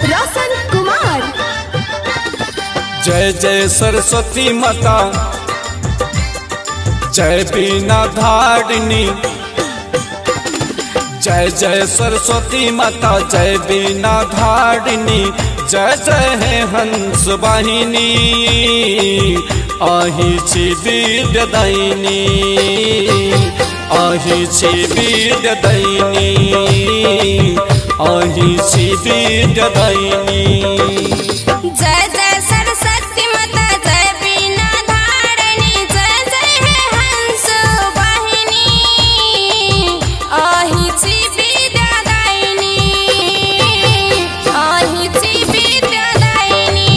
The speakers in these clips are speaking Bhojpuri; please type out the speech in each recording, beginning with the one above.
रोशन कुमार। जय जय सरस्वती माता, जय बीना धारिणी। जय जय सरस्वती माता, जय बीना धारिणी। जय जय है हंस वाहिनी, आही विद्यादायिनी, आही विद्यादायिनी, आही विद्यादायिनी। जय जय सरस्वती माता, जय बीना धारिणी। जय जय है हंस वाहिनी, आही विद्यादायिनी, आही विद्यादायिनी,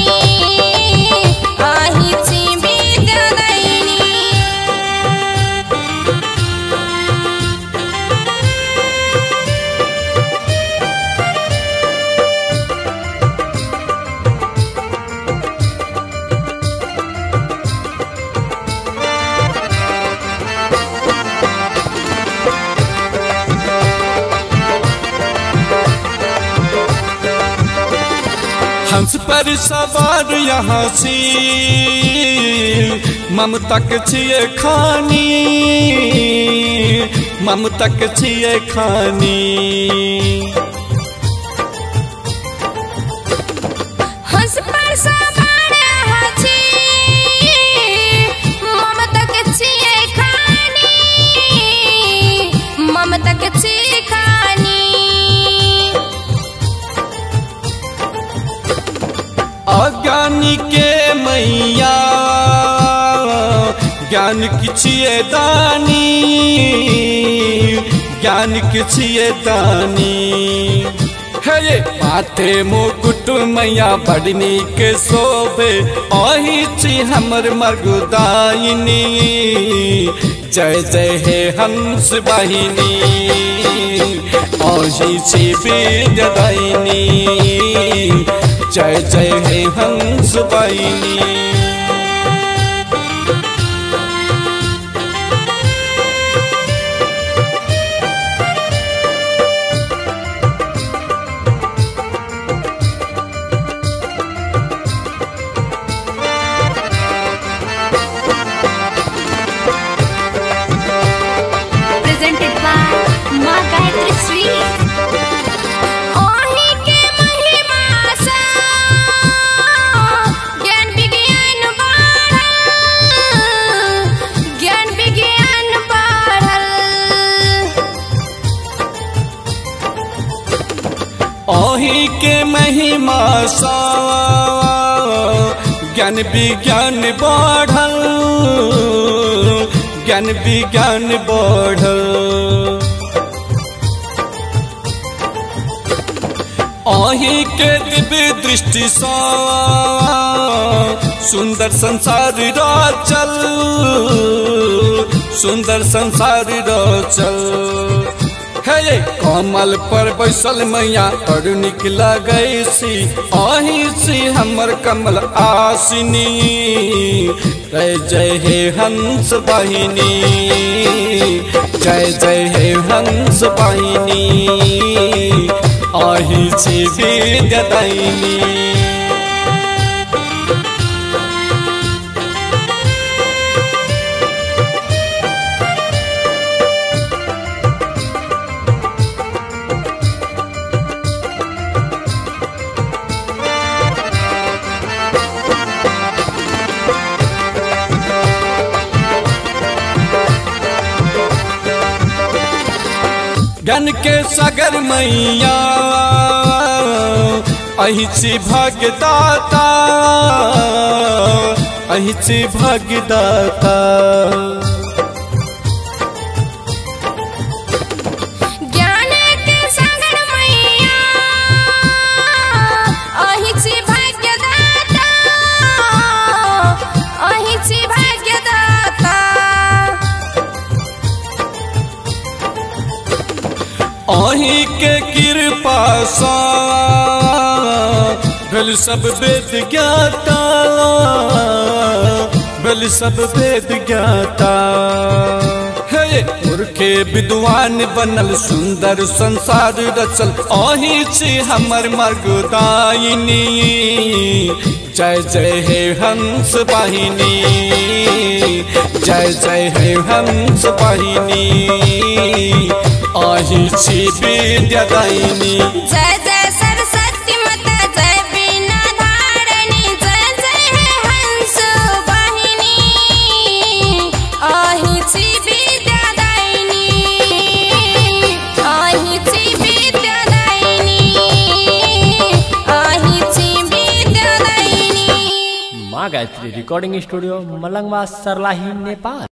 आही विद्यादायिनी। हंस पर सवार यहाँ सी, ममता के छिए खानी, ममता के छिए खानी। हंस पर सवार यहाँ छी, ममता के छिए खानी, ममता के छिए खानी। अज्ञानी के मैया, ज्ञान की छिए दानी, ज्ञान की छिए दानी। है ये माथे मुकुट मैया बड़ नीक शोभे, आही छी हमर मर्गदायिनी। जय जय हे हंस वाहिनी, आही छी विद्यादायिनी। जय जय हे हंस वाहिनी। Presented by माँ गायत्री श्री। ओही के महिमा सा ज्ञान विज्ञान बढ़ल, ज्ञान विज्ञान बढ़ल। ओही के दिव्य दृष्टि सा सुंदर संसार रचल, सुंदर संसार रचल। है ये कमल पर बैसल मैया बड़ निक लगै सी, आही सी हमर कमल आसिनी। जय जय हे हंस वाहिनी, जय जय हे हंस वाहिनी, आही छी विद्यादायिनी। ज्ञान के सागर मैया, अहि छी भाग्यदाता, अहि छी भाग्यदाता। ज्ञान के सागर मैया, अहि छी भाग्यदाता, अहि छी भाग्यदाता। आही के कृपा सा भेल सब वेद ज्ञाता, भेल सब वेद ज्ञाता। है सुर के विद्वान बनल सुंदर संसार रचल अही छी हमर मर्गदायिनी जय जय हे हंस वाहिनी जय जय हे हंस वाहिनी अही छी विद्यादायिनी जय जय सरस्वती माता जय बीना धारणी जय जय हे हंस वाहिनी अहि छी विद्यादायिनी अहि छी विद्यादायिनी अहि छी विद्यादायिनी। माँ गायत्री रिकॉर्डिंग स्टूडियो मलंगवा, सर्लाही, नेपाल।